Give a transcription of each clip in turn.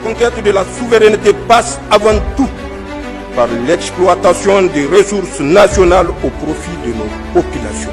conquête de la souveraineté passe avant tout par l'exploitation des ressources nationales au profit de nos populations.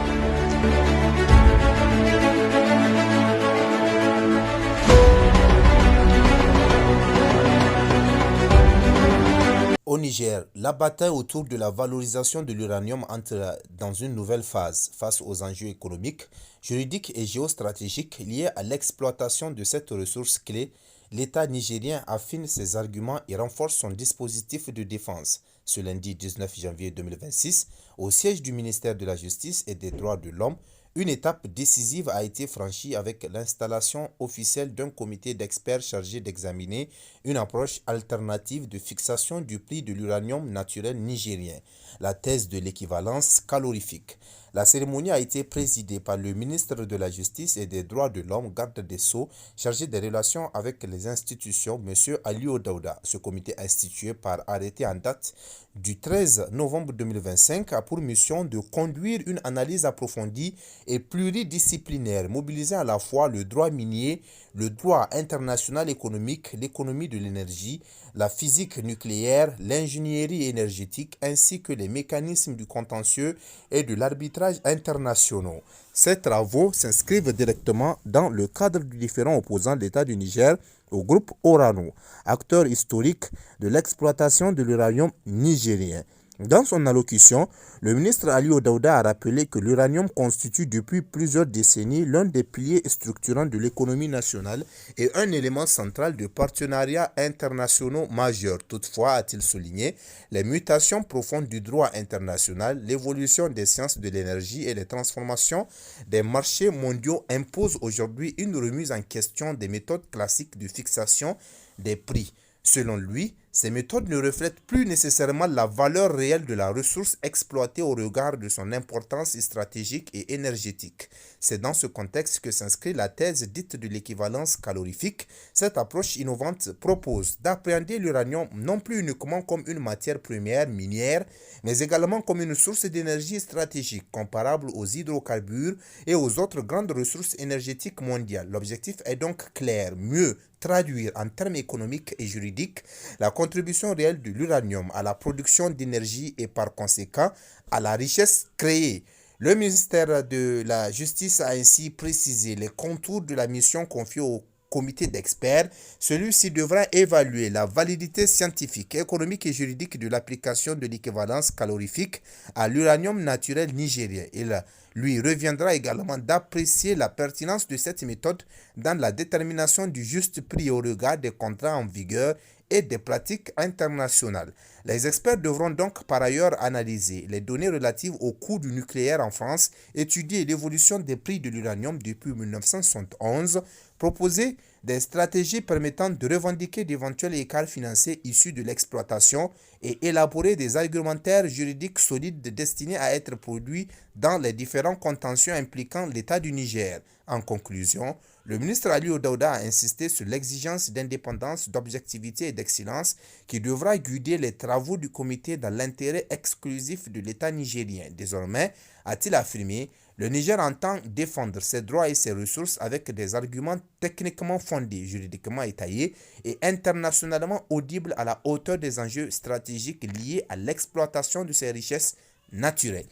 Au Niger, la bataille autour de la valorisation de l'uranium entre dans une nouvelle phase face aux enjeux économiques, juridiques et géostratégiques liés à l'exploitation de cette ressource clé. L'État nigérien affine ses arguments et renforce son dispositif de défense. Ce lundi 19 janvier 2026, au siège du ministère de la Justice et des Droits de l'Homme, une étape décisive a été franchie avec l'installation officielle d'un comité d'experts chargé d'examiner une approche alternative de fixation du prix de l'uranium naturel nigérien, la thèse de l'équivalence calorifique. La cérémonie a été présidée par le ministre de la Justice et des Droits de l'Homme, garde des Sceaux, chargé des relations avec les institutions, M. Aliou Daouda. Ce comité institué par arrêté en date du 13 novembre 2025 a pour mission de conduire une analyse approfondie et pluridisciplinaire, mobilisant à la fois le droit minier, le droit international économique, l'économie de l'énergie, la physique nucléaire, l'ingénierie énergétique, ainsi que les mécanismes du contentieux et de l'arbitrage internationaux. Ces travaux s'inscrivent directement dans le cadre du différend opposant l'État du Niger au groupe Orano, acteur historique de l'exploitation de l'uranium nigérien. Dans son allocution, le ministre Aliou Daouda a rappelé que l'uranium constitue depuis plusieurs décennies l'un des piliers structurants de l'économie nationale et un élément central de partenariats internationaux majeurs. Toutefois, a-t-il souligné, les mutations profondes du droit international, l'évolution des sciences de l'énergie et les transformations des marchés mondiaux imposent aujourd'hui une remise en question des méthodes classiques de fixation des prix. Selon lui, ces méthodes ne reflètent plus nécessairement la valeur réelle de la ressource exploitée au regard de son importance stratégique et énergétique. C'est dans ce contexte que s'inscrit la thèse dite de l'équivalence calorifique. Cette approche innovante propose d'appréhender l'uranium non plus uniquement comme une matière première minière, mais également comme une source d'énergie stratégique comparable aux hydrocarbures et aux autres grandes ressources énergétiques mondiales. L'objectif est donc clair, mieux traduire en termes économiques et juridiques la contribution réelle de l'uranium à la production d'énergie et par conséquent à la richesse créée. Le ministère de la Justice a ainsi précisé les contours de la mission confiée au comité d'experts. Celui-ci devra évaluer la validité scientifique, économique et juridique de l'application de l'équivalence calorifique à l'uranium naturel nigérien. Il lui reviendra également d'apprécier la pertinence de cette méthode dans la détermination du juste prix au regard des contrats en vigueur et des pratiques internationales. Les experts devront donc par ailleurs analyser les données relatives au coût du nucléaire en France, étudier l'évolution des prix de l'uranium depuis 1971, proposer des stratégies permettant de revendiquer d'éventuels écarts financiers issus de l'exploitation et élaborer des argumentaires juridiques solides destinés à être produits dans les différents contentieux impliquant l'État du Niger. En conclusion, le ministre Aliou Daouda a insisté sur l'exigence d'indépendance, d'objectivité et d'excellence qui devra guider les travaux du comité dans l'intérêt exclusif de l'État nigérien. Désormais, a-t-il affirmé, le Niger entend défendre ses droits et ses ressources avec des arguments techniquement fondés, juridiquement étayés et internationalement audibles à la hauteur des enjeux stratégiques liés à l'exploitation de ces richesses naturelles.